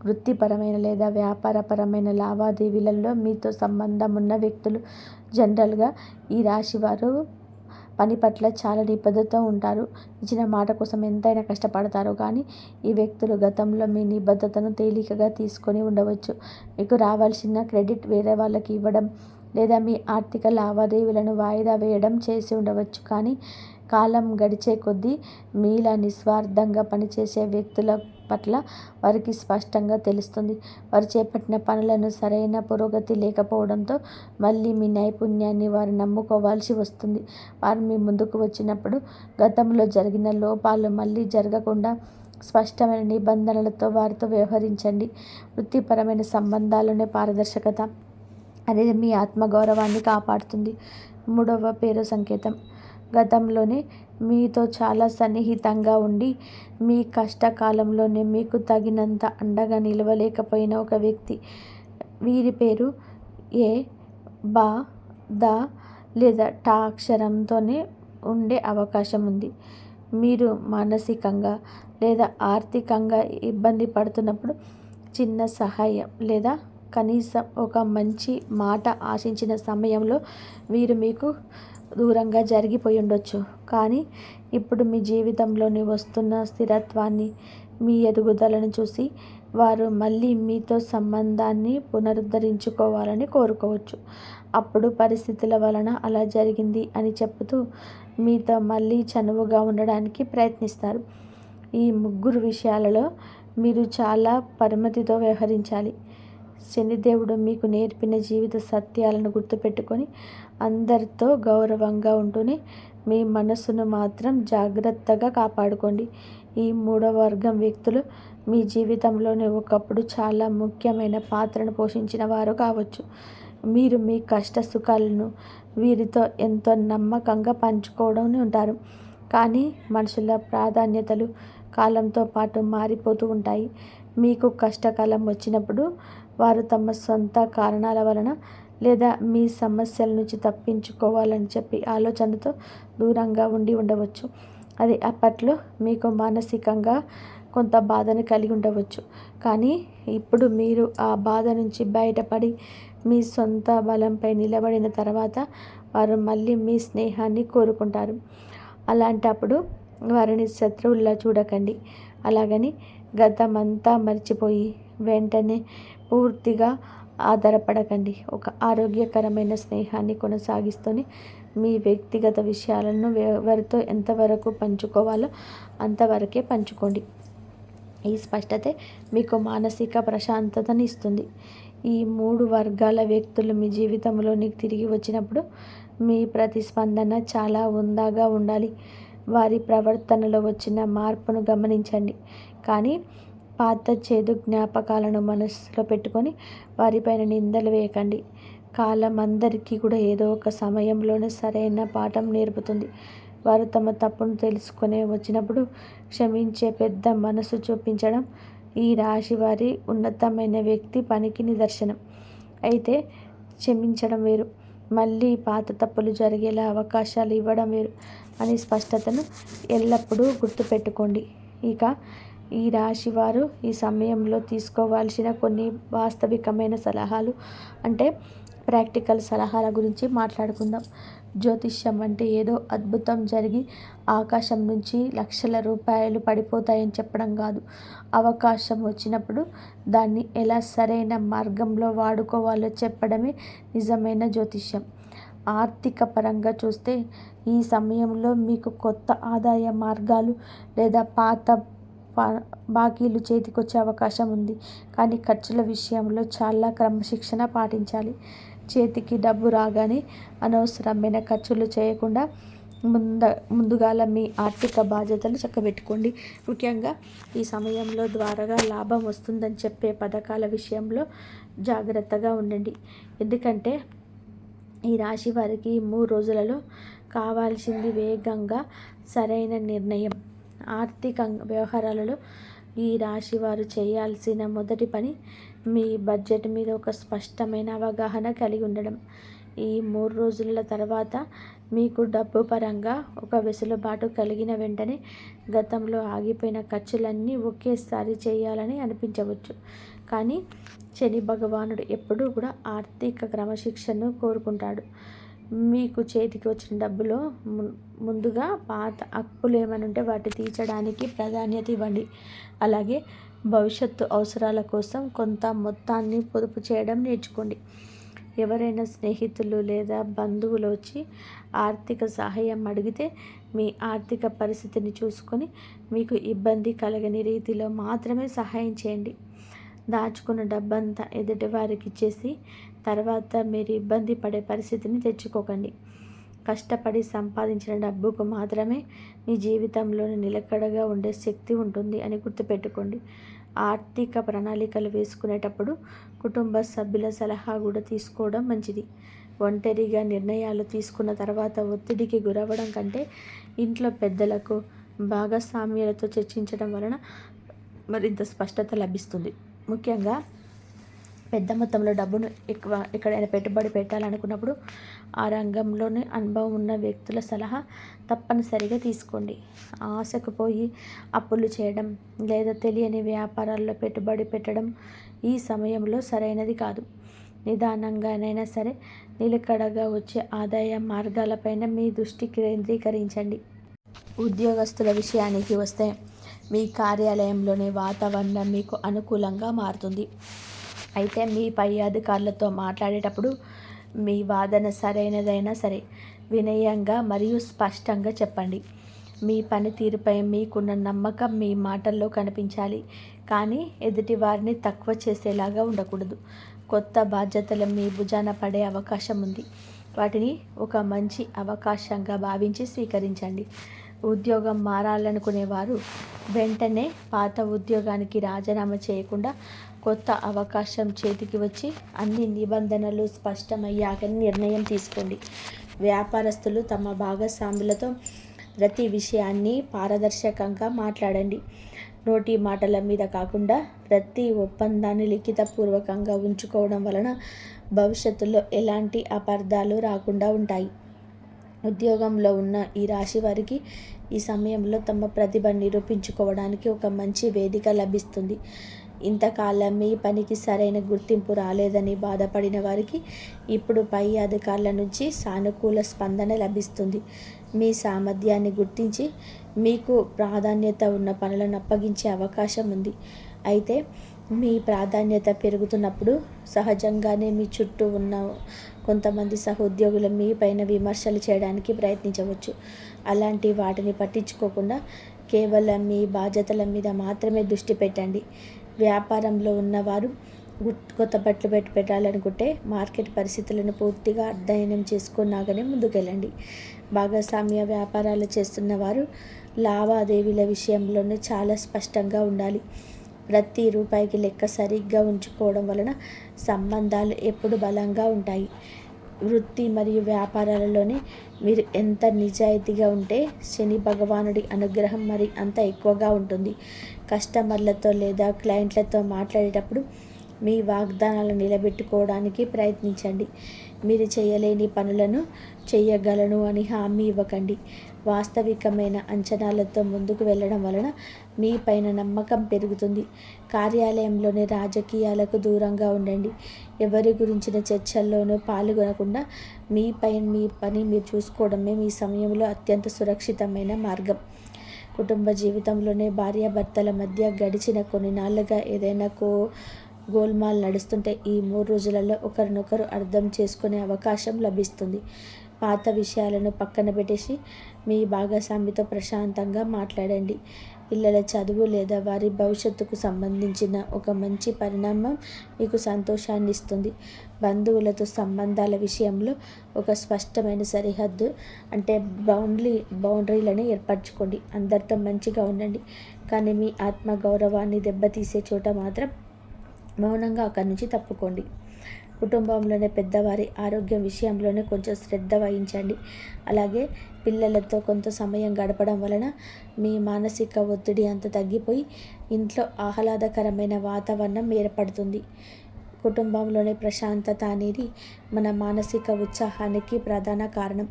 వృత్తిపరమైన లేదా వ్యాపారపరమైన లావాదేవీలలో మీతో సంబంధం ఉన్న వ్యక్తులు. జనరల్గా ఈ రాశి వారు పని పట్ల చాలా నిబద్ధతతో ఉంటారు. ఇచ్చిన మాట కోసం ఎంతైనా కష్టపడతారు. కానీ ఈ వ్యక్తులు గతంలో మీ నిబద్ధతను తేలికగా తీసుకొని ఉండవచ్చు. మీకు రావాల్సిన క్రెడిట్ వేరే వాళ్ళకి ఇవ్వడం లేదా మీ ఆర్థిక లావాదేవీలను వాయిదా వేయడం చేసి ఉండవచ్చు. కానీ కాలం గడిచే కొద్దీ మీలా నిస్వార్థంగా పనిచేసే వ్యక్తుల పట్ల వారికి స్పష్టంగా తెలుస్తుంది. వారు చేపట్టిన పనులను సరైన పురోగతి లేకపోవడంతో మళ్ళీ మీ నైపుణ్యాన్ని వారు నమ్ముకోవాల్సి వస్తుంది. వారు మీ ముందుకు వచ్చినప్పుడు గతంలో జరిగిన లోపాలు మళ్ళీ జరగకుండా స్పష్టమైన నిబంధనలతో వారితో వ్యవహరించండి. వృత్తిపరమైన సంబంధాల్లోనే పారదర్శకత అనేది మీ ఆత్మగౌరవాన్ని కాపాడుతుంది. 3వ పేరు సంకేతం గతంలోనే మీతో చాలా సన్నిహితంగా ఉండి మీ కష్టకాలంలోనే మీకు తగినంత అండగా నిలవలేకపోయిన ఒక వ్యక్తి. వీరి పేరు ఏ, బా, ద లేదా టా అక్షరంతోనే ఉండే అవకాశం ఉంది. మీరు మానసికంగా లేదా ఆర్థికంగా ఇబ్బంది పడుతున్నప్పుడు చిన్న సహాయం లేదా కనీసం ఒక మంచి మాట ఆశించిన సమయంలో వీరు మీకు దూరంగా జరిగిపోయి ఉండొచ్చు. కానీ ఇప్పుడు మీ జీవితంలోని వస్తున్న స్థిరత్వాన్ని మీ ఎదుగుదలను చూసి వారు మళ్ళీ మీతో సంబంధాన్ని పునరుద్ధరించుకోవాలని కోరుకోవచ్చు. అప్పుడు పరిస్థితుల వలన అలా జరిగింది అని చెబుతూ మీతో మళ్ళీ చనువుగా ఉండడానికి ప్రయత్నిస్తారు. ఈ ముగ్గురు విషయాలలో మీరు చాలా పరిమితితో వ్యవహరించాలి. శనిదేవుడు మీకు నేర్పిన జీవిత సత్యాలను గుర్తుపెట్టుకొని అందరితో గౌరవంగా ఉంటూనే మీ మనసును మాత్రం జాగ్రత్తగా కాపాడుకోండి. ఈ మూడవ వర్గం వ్యక్తులు మీ జీవితంలోనే ఒకప్పుడు చాలా ముఖ్యమైన పాత్రను పోషించిన వారు కావచ్చు. మీరు మీ కష్ట సుఖాలను వీరితో ఎంతో నమ్మకంగా పంచుకోవడం ఉంటారు. కానీ మనుషుల ప్రాధాన్యతలు కాలంతో పాటు మారిపోతూ ఉంటాయి. మీకు కష్టకాలం వచ్చినప్పుడు వారు తమ సొంత కారణాల వలన లేదా మీ సమస్యల నుంచి తప్పించుకోవాలని చెప్పి ఆలోచనతో దూరంగా ఉండవచ్చు. అది అప్పట్లో మీకు మానసికంగా కొంత బాధను కలిగి ఉండవచ్చు. కానీ ఇప్పుడు మీరు ఆ బాధ నుంచి బయటపడి మీ సొంత బలంపై నిలబడిన తర్వాత వారు మళ్ళీ మీ స్నేహాన్ని కోరుకుంటారు. అలాంటప్పుడు వారిని శత్రువుల్లా చూడకండి. అలాగని గతమంతా మర్చిపోయి వెంటనే పూర్తిగా ఆధారపడకండి. ఒక ఆరోగ్యకరమైన స్నేహాన్ని కొనసాగిస్తూనే మీ వ్యక్తిగత విషయాలను ఎవరితో ఎంతవరకు పంచుకోవాలో అంతవరకే పంచుకోండి. ఈ స్పష్టతే మీకు మానసిక ప్రశాంతతని ఇస్తుంది. ఈ 3 వర్గాల వ్యక్తులు మీ జీవితంలోనికి తిరిగి వచ్చినప్పుడు మీ ప్రతిస్పందన చాలా హుందాగా ఉండాలి. వారి ప్రవర్తనలో వచ్చిన మార్పును గమనించండి. కానీ పాత చేదు జ్ఞాపకాలను మనసులో పెట్టుకొని వారిపైన నిందలు వేయకండి. కాలం అందరికీ కూడా ఏదో ఒక సమయంలోనే సరైన పాఠం నేర్పుతుంది. వారు తమ తప్పును తెలుసుకునే వచ్చినప్పుడు క్షమించే పెద్ద మనసు చూపించడం ఈ రాశి వారి ఉన్నతమైన వ్యక్తి పనికి నిదర్శనం. అయితే క్షమించడం వేరు, మళ్ళీ పాత తప్పులు జరిగేలా అవకాశాలు ఇవ్వడం వేరు అని స్పష్టతను ఎల్లప్పుడూ గుర్తుపెట్టుకోండి. ఇక ఈ రాశి వారు ఈ సమయంలో తీసుకోవాల్సిన కొన్ని వాస్తవికమైన సలహాలు అంటే ప్రాక్టికల్ సలహాల గురించి మాట్లాడుకుందాం. జ్యోతిష్యం అంటే ఏదో అద్భుతం జరిగి ఆకాశం నుంచి లక్షల రూపాయలు పడిపోతాయని చెప్పడం కాదు. అవకాశం వచ్చినప్పుడు దాన్ని ఎలా సరైన మార్గంలో వాడుకోవాలో చెప్పడమే నిజమైన జ్యోతిష్యం. ఆర్థిక పరంగా చూస్తే ఈ సమయంలో మీకు కొత్త ఆదాయ మార్గాలు లేదా పాత బాకీలు చేతికొచ్చే అవకాశం ఉంది. కానీ ఖర్చుల విషయంలో చాలా క్రమశిక్షణ పాటించాలి. చేతికి డబ్బు రాగానే అనవసరమైన ఖర్చులు చేయకుండా ముందుగాల మీ ఆర్థిక బాధ్యతలు చక్కబెట్టుకోండి. ముఖ్యంగా ఈ సమయంలో ద్వారాగా లాభం వస్తుందని చెప్పే పథకాల విషయంలో జాగ్రత్తగా ఉండండి. ఎందుకంటే ఈ రాశి వారికి 3 రోజులలో కావాల్సింది వేగంగా సరైన నిర్ణయం. ఆర్థిక వ్యవహారాలలో ఈ రాశి వారు చేయాల్సిన మొదటి పని మీ బడ్జెట్ మీద ఒక స్పష్టమైన అవగాహన కలిగి ఉండడం. ఈ 3 రోజుల తర్వాత మీకు డబ్బు పరంగా ఒక వెసులుబాటు కలిగిన వెంటనే గతంలో ఆగిపోయిన ఖర్చులన్నీ ఒకేసారి చేయాలని అనిపించవచ్చు. కానీ శని భగవానుడు ఎప్పుడూ కూడా ఆర్థిక క్రమశిక్షణను కోరుకుంటాడు. మీకు చేతికి వచ్చిన డబ్బులో ముందుగా పాత అప్పులు ఏమైనా ఉంటే వాటి తీర్చడానికి ప్రాధాన్యత ఇవ్వండి. అలాగే భవిష్యత్తు అవసరాల కోసం కొంత మొత్తాన్ని పొదుపు చేయడం నేర్చుకోండి. ఎవరైనా స్నేహితులు లేదా బంధువులు వచ్చి ఆర్థిక సహాయం అడిగితే మీ ఆర్థిక పరిస్థితిని చూసుకొని మీకు ఇబ్బంది కలగని రీతిలో మాత్రమే సహాయం చేయండి. దాచుకున్న డబ్బంతా ఎదుటి వారికి ఇచ్చేసి తర్వాత మీరు ఇబ్బంది పడే పరిస్థితిని తెచ్చుకోకండి. కష్టపడి సంపాదించిన డబ్బుకు మాత్రమే మీ జీవితంలో నిలకడగా ఉండే శక్తి ఉంటుంది అని గుర్తుపెట్టుకోండి. ఆర్థిక ప్రణాళికలు వేసుకునేటప్పుడు కుటుంబ సభ్యుల సలహా కూడా తీసుకోవడం మంచిది. ఒంటరిగా నిర్ణయాలు తీసుకున్న తర్వాత ఒత్తిడికి గురవ్వడం కంటే ఇంట్లో పెద్దలకు భాగస్వామ్యాలతో చర్చించడం వలన మరింత స్పష్టత లభిస్తుంది. ముఖ్యంగా పెద్ద మొత్తంలో డబ్బును ఎక్కడైనా పెట్టుబడి పెట్టాలనుకున్నప్పుడు ఆ రంగంలోనే అనుభవం ఉన్న వ్యక్తుల సలహా తప్పనిసరిగా తీసుకోండి. ఆశకు పోయి అప్పులు చేయడం లేదా తెలియని వ్యాపారాల్లో పెట్టుబడి పెట్టడం ఈ సమయంలో సరైనది కాదు. నిదానంగానైనా సరే నిలకడగా వచ్చే ఆదాయ మార్గాలపైన మీ దృష్టి కేంద్రీకరించండి. ఉద్యోగస్తుల విషయానికి వస్తే మీ కార్యాలయంలోని వాతావరణం మీకు అనుకూలంగా మారుతుంది. అయితే మీ పై అధికారులతో మాట్లాడేటప్పుడు మీ వాదన సరైనదైనా సరే వినయంగా మరియు స్పష్టంగా చెప్పండి. మీ పనితీరుపై మీకున్న నమ్మకం మీ మాటల్లో కనిపించాలి, కానీ ఎదుటి వారిని తక్కువ చేసేలాగా ఉండకూడదు. కొత్త బాధ్యతలు మీ భుజాన పడే అవకాశం ఉంది. వాటిని ఒక మంచి అవకాశంగా భావించి స్వీకరించండి. ఉద్యోగం మారాలనుకునేవారు వెంటనే పాత ఉద్యోగానికి రాజీనామా చేయకుండా కొత్త అవకాశం చేతికి వచ్చి అన్ని నిబంధనలు స్పష్టమయ్యాక నిర్ణయం తీసుకోండి. వ్యాపారస్తులు తమ భాగస్వాములతో ప్రతి విషయాన్ని పారదర్శకంగా మాట్లాడండి. నోటి మాటల మీద కాకుండా ప్రతి ఒప్పందాన్ని లిఖితపూర్వకంగా ఉంచుకోవడం వలన భవిష్యత్తులో ఎలాంటి అపార్థాలు రాకుండా ఉంటాయి. ఉద్యోగంలో ఉన్న ఈ రాశి వారికి ఈ సమయంలో తమ ప్రతిభ నిరూపించుకోవడానికి ఒక మంచి వేదిక లభిస్తుంది. ఇంతకాలం మీ పనికి సరైన గుర్తింపు రాలేదని బాధపడిన వారికి ఇప్పుడు పై అధికారుల నుంచి సానుకూల స్పందన లభిస్తుంది. మీ సామర్థ్యాన్ని గుర్తించి మీకు ప్రాధాన్యత ఉన్న పనులను అప్పగించే అవకాశం ఉంది. అయితే మీ ప్రాధాన్యత పెరుగుతున్నప్పుడు సహజంగానే మీ చుట్టూ ఉన్న కొంతమంది సహోద్యోగులు మీ పైన విమర్శలు చేయడానికి ప్రయత్నించవచ్చు. అలాంటి వాటిని పట్టించుకోకుండా కేవలం మీ బాధ్యతల మీద మాత్రమే దృష్టి పెట్టండి. వ్యాపారంలో ఉన్నవారు కొత్త బట్టలు పెట్టాలనుకుంటే మార్కెట్ పరిస్థితులను పూర్తిగా అధ్యయనం చేసుకున్నాకనే ముందుకెళ్ళండి. భాగస్వామ్య వ్యాపారాలు చేస్తున్న వారు లావాదేవీల విషయంలోనే చాలా స్పష్టంగా ఉండాలి. ప్రతి రూపాయికి లెక్క సరిగ్గా ఉంచుకోవడం వలన సంబంధాలు ఎప్పుడు బలంగా ఉంటాయి. వృత్తి మరియు వ్యాపారాలలోనే మీరు ఎంత నిజాయితీగా ఉంటే శని భగవానుడి అనుగ్రహం మరి అంత ఎక్కువగా ఉంటుంది. కస్టమర్లతో లేదా క్లయింట్లతో మాట్లాడేటప్పుడు మీ వాగ్దానాలను నిలబెట్టుకోవడానికి ప్రయత్నించండి. మీరు చేయలేని పనులను చేయగలను అని హామీ ఇవ్వకండి. వాస్తవికమైన అంచనాలతో ముందుకు వెళ్ళడం వలన మీ పైన నమ్మకం పెరుగుతుంది. కార్యాలయంలోని రాజకీయాలకు దూరంగా ఉండండి. ఎవరి గురించిన చర్చల్లోనూ పాల్గొనకుండా మీ పని మీరు చూసుకోవడమే మీ సమయంలో అత్యంత సురక్షితమైన మార్గం. కుటుంబ జీవితంలోనే భార్యాభర్తల మధ్య గడిచిన కొన్ని నాళ్ళుగా ఏదైనా గోల్మాల్ నడుస్తుంటే ఈ 3 రోజులలో ఒకరినొకరు అర్థం చేసుకునే అవకాశం లభిస్తుంది. పాత విషయాలను పక్కన పెట్టేసి మీ భాగస్వామితో ప్రశాంతంగా మాట్లాడండి. పిల్లల చదువు లేదా వారి భవిష్యత్తుకు సంబంధించిన ఒక మంచి పరిణామం మీకు సంతోషాన్ని ఇస్తుంది. బంధువులతో సంబంధాల విషయంలో ఒక స్పష్టమైన సరిహద్దు అంటే బౌండరీలను ఏర్పరచుకోండి. అందరితో మంచిగా ఉండండి, కానీ మీ ఆత్మగౌరవాన్ని దెబ్బతీసే చోట మాత్రం మౌనంగా అక్కడి నుంచి తప్పుకోండి. కుటుంబంలోనే పెద్దవారి ఆరోగ్యం విషయంలోనే కొంచెం శ్రద్ధ వహించండి. అలాగే పిల్లలతో కొంత సమయం గడపడం వలన మీ మానసిక ఒత్తిడి అంతా తగ్గిపోయి ఇంట్లో ఆహ్లాదకరమైన వాతావరణం ఏర్పడుతుంది. కుటుంబంలోనే ప్రశాంతత అనేది మన మానసిక ఉత్సాహానికి ప్రధాన కారణం.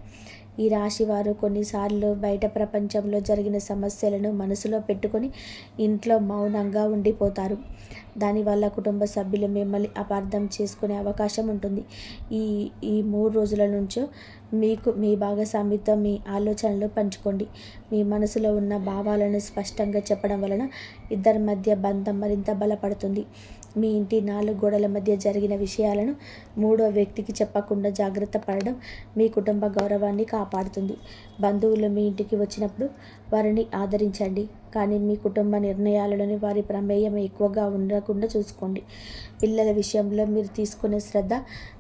ఈ రాశివారు కొన్నిసార్లు బయట ప్రపంచంలో జరిగిన సమస్యలను మనసులో పెట్టుకొని ఇంట్లో మౌనంగా ఉండిపోతారు. దానివల్ల కుటుంబ సభ్యులు మిమ్మల్ని అపార్థం చేసుకునే అవకాశం ఉంటుంది. ఈ 3 రోజుల నుంచో మీకు మీ భాగస్వామితో మీ ఆలోచనలు పంచుకోండి. మీ మనసులో ఉన్న భావాలను స్పష్టంగా చెప్పడం వలన ఇద్దరి మధ్య బంధం మరింత బలపడుతుంది. మీ ఇంటి 4 గోడల మధ్య జరిగిన విషయాలను 3వ వ్యక్తికి చెప్పకుండా జాగ్రత్త పడడం మీ కుటుంబ గౌరవాన్ని కాపాడుతుంది. బంధువులు మీ ఇంటికి వచ్చినప్పుడు వారిని ఆదరించండి, కానీ మీ కుటుంబ నిర్ణయాలలోని వారి ప్రమేయం ఎక్కువగా ఉండకుండా చూసుకోండి. పిల్లల విషయంలో మీరు తీసుకునే శ్రద్ధ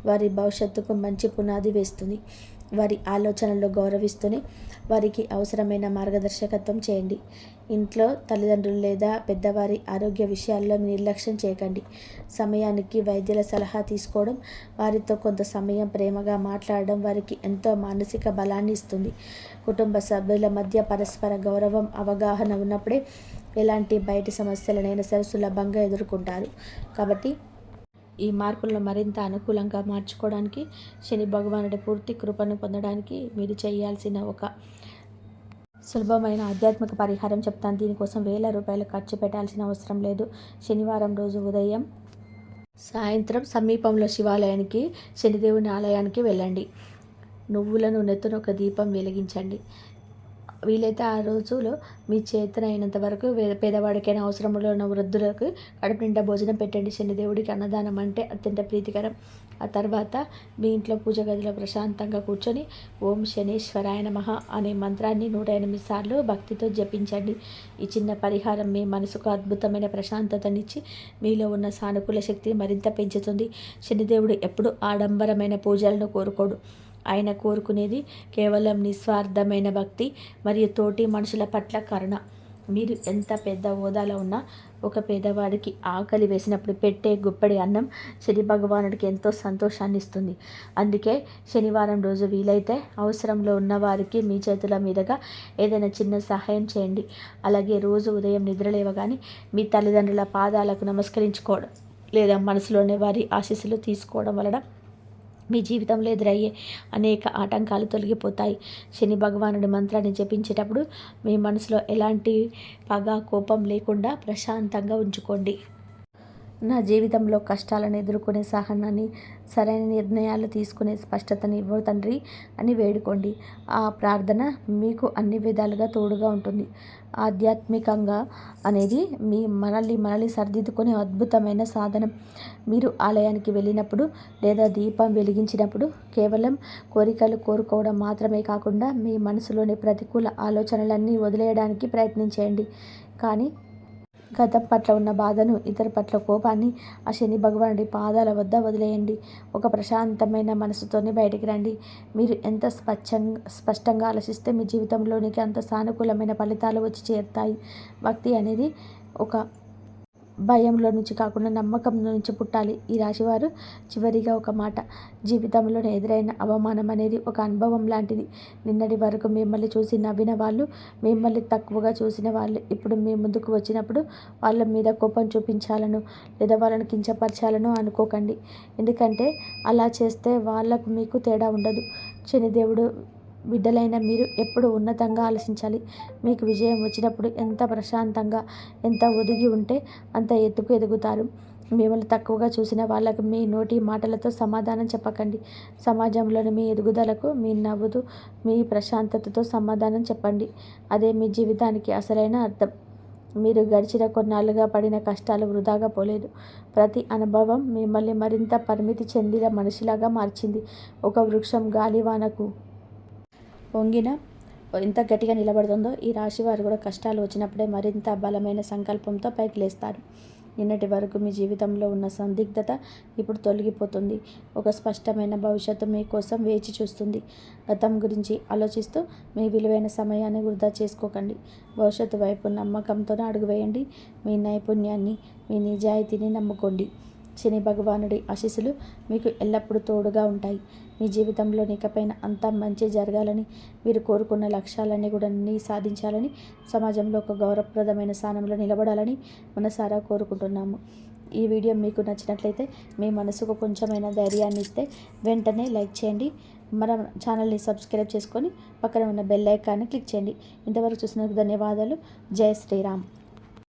వారి భవిష్యత్తుకు మంచి పునాది వేస్తుంది. వారి ఆలోచనలు గౌరవిస్తూనే వారికి అవసరమైన మార్గదర్శకత్వం చేయండి. ఇంట్లో తల్లిదండ్రులు లేదా పెద్దవారి ఆరోగ్య విషయాల్లో నిర్లక్ష్యం చేయకండి. సమయానికి వైద్యుల సలహా తీసుకోవడం, వారితో కొంత సమయం ప్రేమగా మాట్లాడడం వారికి ఎంతో మానసిక బలాన్ని ఇస్తుంది. కుటుంబ సభ్యుల మధ్య పరస్పర గౌరవం, అవగాహన ఉన్నప్పుడే ఎలాంటి బయటి సమస్యలనైనా సరే సులభంగా ఎదుర్కొంటారు. కాబట్టి ఈ మార్పులను మరింత అనుకూలంగా మార్చుకోవడానికి, శని భగవానుడి పూర్తి కృపను పొందడానికి మీరు చేయాల్సిన ఒక సులభమైన ఆధ్యాత్మిక పరిహారం చెప్తాను. దీనికోసం వేల రూపాయలు ఖర్చు పెట్టాల్సిన అవసరం లేదు. శనివారం రోజు ఉదయం సాయంత్రం సమీపంలో శివాలయానికి, శనిదేవుని ఆలయానికి వెళ్ళండి. నువ్వుల నూనెతో ఒక దీపం వెలిగించండి. వీలైతే ఆ రోజులో మీ చేతనైనంత వరకు పేదవాడికైనా అవసరంలో ఉన్న వృద్ధులకు కడుపు నిండా భోజనం పెట్టండి. శనిదేవుడికి అన్నదానం అంటే అత్యంత ప్రీతికరం. ఆ తర్వాత మీ ఇంట్లో పూజ గదిలో ప్రశాంతంగా కూర్చొని ఓం శనీశ్వరాయ నమః అనే మంత్రాన్ని 108 సార్లు భక్తితో జపించండి. ఈ చిన్న పరిహారం మీ మనసుకు అద్భుతమైన ప్రశాంతతనిచ్చి మీలో ఉన్న సానుకూల శక్తిని మరింత పెంచుతుంది. శనిదేవుడు ఎప్పుడు ఆడంబరమైన పూజలను కోరుకోడు. ఆయన కోరుకునేది కేవలం నిస్వార్థమైన భక్తి మరియు తోటి మనుషుల పట్ల కరుణ. మీరు ఎంత పెద్ద హోదాలో ఉన్నా ఒక పేదవాడికి ఆకలి వేసినప్పుడు పెట్టే గుప్పెడి అన్నం శని భగవానుడికి ఎంతో సంతోషాన్ని ఇస్తుంది. అందుకే శనివారం రోజు వీలైతే అవసరంలో ఉన్న వారికి మీ చేతుల మీదుగా ఏదైనా చిన్న సహాయం చేయండి. అలాగే రోజు ఉదయం నిద్రలేవగానే మీ తల్లిదండ్రుల పాదాలకు నమస్కరించుకోవడం లేదా మనసులోనే వారి ఆశీస్సులు తీసుకోవడం వలన మీ జీవితంలో ఎదురయ్యే అనేక ఆటంకాలు తొలగిపోతాయి. శని భగవానుడి మంత్రాన్ని జపించేటప్పుడు మీ మనసులో ఎలాంటి పగ, కోపం లేకుండా ప్రశాంతంగా ఉంచుకోండి. నా జీవితంలో కష్టాలను ఎదుర్కొనే సహనాన్ని, సరైన నిర్ణయాలు తీసుకునే స్పష్టతని ఇవ్వు తండ్రి అని వేడుకోండి. ఆ ప్రార్థన మీకు అన్ని విధాలుగా తోడుగా ఉంటుంది. ఆధ్యాత్మికంగా అనేది మనల్ని సరిదిద్దుకునే అద్భుతమైన సాధనం. మీరు ఆలయానికి వెళ్ళినప్పుడు లేదా దీపం వెలిగించినప్పుడు కేవలం కోరికలు కోరుకోవడం మాత్రమే కాకుండా మీ మనసులోని ప్రతికూల ఆలోచనలన్నీ వదిలేయడానికి ప్రయత్నించేయండి. కానీ గతం పట్ల ఉన్న బాధను, ఇతర పట్ల కోపాన్ని ఆ శని భగవానుడి పాదాల వద్ద వదిలేయండి. ఒక ప్రశాంతమైన మనసుతోనే బయటికి రండి. మీరు ఎంత స్పష్టంగా ఆలోచిస్తే మీ జీవితంలోనికి అంత సానుకూలమైన ఫలితాలు వచ్చి చేరుతాయి. భక్తి అనేది ఒక భయంలో నుంచి కాకుండా నమ్మకంలో నుంచి పుట్టాలి. ఈ రాశివారు చివరిగా ఒక మాట, జీవితంలోనే ఎదురైన అవమానం అనేది ఒక అనుభవం లాంటిది. నిన్నటి వరకు మిమ్మల్ని చూసి నవ్విన వాళ్ళు, మిమ్మల్ని తక్కువగా చూసిన వాళ్ళు ఇప్పుడు మీ ముందుకు వచ్చినప్పుడు వాళ్ళ మీద కోపం చూపించాలను లేదా వాళ్ళని కించపరచాలను అనుకోకండి. ఎందుకంటే అలా చేస్తే వాళ్ళకు మీకు తేడా ఉండదు. శనిదేవుడు బిడ్డలైన మీరు ఎప్పుడు ఉన్నతంగా ఆలోచించాలి. మీకు విజయం వచ్చినప్పుడు ఎంత ప్రశాంతంగా, ఎంత ఒదిగి ఉంటే అంత ఎత్తుకు ఎదుగుతారు. మిమ్మల్ని తక్కువగా చూసిన వాళ్ళకు మీ నోటి మాటలతో సమాధానం చెప్పకండి. సమాజంలోని మీ ఎదుగుదలకు మీ నవ్వుతూ, మీ ప్రశాంతతతో సమాధానం చెప్పండి. అదే మీ జీవితానికి అసలైన అర్థం. మీరు గడిచిన కొన్నాళ్ళుగా పడిన కష్టాలు వృధాగా పోలేదు. ప్రతి అనుభవం మిమ్మల్ని మరింత పరిమితి చెందిన మనిషిలాగా మార్చింది. ఒక వృక్షం గాలివానకు వంగిన ఎంత గట్టిగా నిలబడుతుందో ఈ రాశి వారు కూడా కష్టాలు వచ్చినప్పుడే మరింత బలమైన సంకల్పంతో పైకి లేస్తారు. నిన్నటి వరకు మీ జీవితంలో ఉన్న సందిగ్ధత ఇప్పుడు తొలగిపోతుంది. ఒక స్పష్టమైన భవిష్యత్తు మీకోసం వేచి చూస్తుంది. గతం గురించి ఆలోచిస్తూ మీ విలువైన సమయాన్ని వృధా చేసుకోకండి. భవిష్యత్తు వైపు నమ్మకంతోనే అడుగు వేయండి. మీ నైపుణ్యాన్ని, మీ నిజాయితీని నమ్ముకోండి. శని భగవానుడి ఆశీస్సులు మీకు ఎల్లప్పుడూ తోడుగా ఉంటాయి. మీ జీవితంలో ఇకపైన అంతా మంచి జరగాలని, మీరు కోరుకున్న లక్ష్యాలన్నీ కూడా సాధించాలని, సమాజంలో ఒక గౌరవప్రదమైన స్థానంలో నిలబడాలని మనసారా కోరుకుంటున్నాము. ఈ వీడియో మీకు నచ్చినట్లయితే మీ మనసుకు కొంచెమైనా ధైర్యాన్ని ఇస్తే వెంటనే లైక్ చేయండి. మన ఛానల్ని సబ్స్క్రైబ్ చేసుకొని పక్కన ఉన్న బెల్ ఐకాన్ని క్లిక్ చేయండి. ఇంతవరకు చూసినందుకు ధన్యవాదాలు. జై శ్రీరామ్.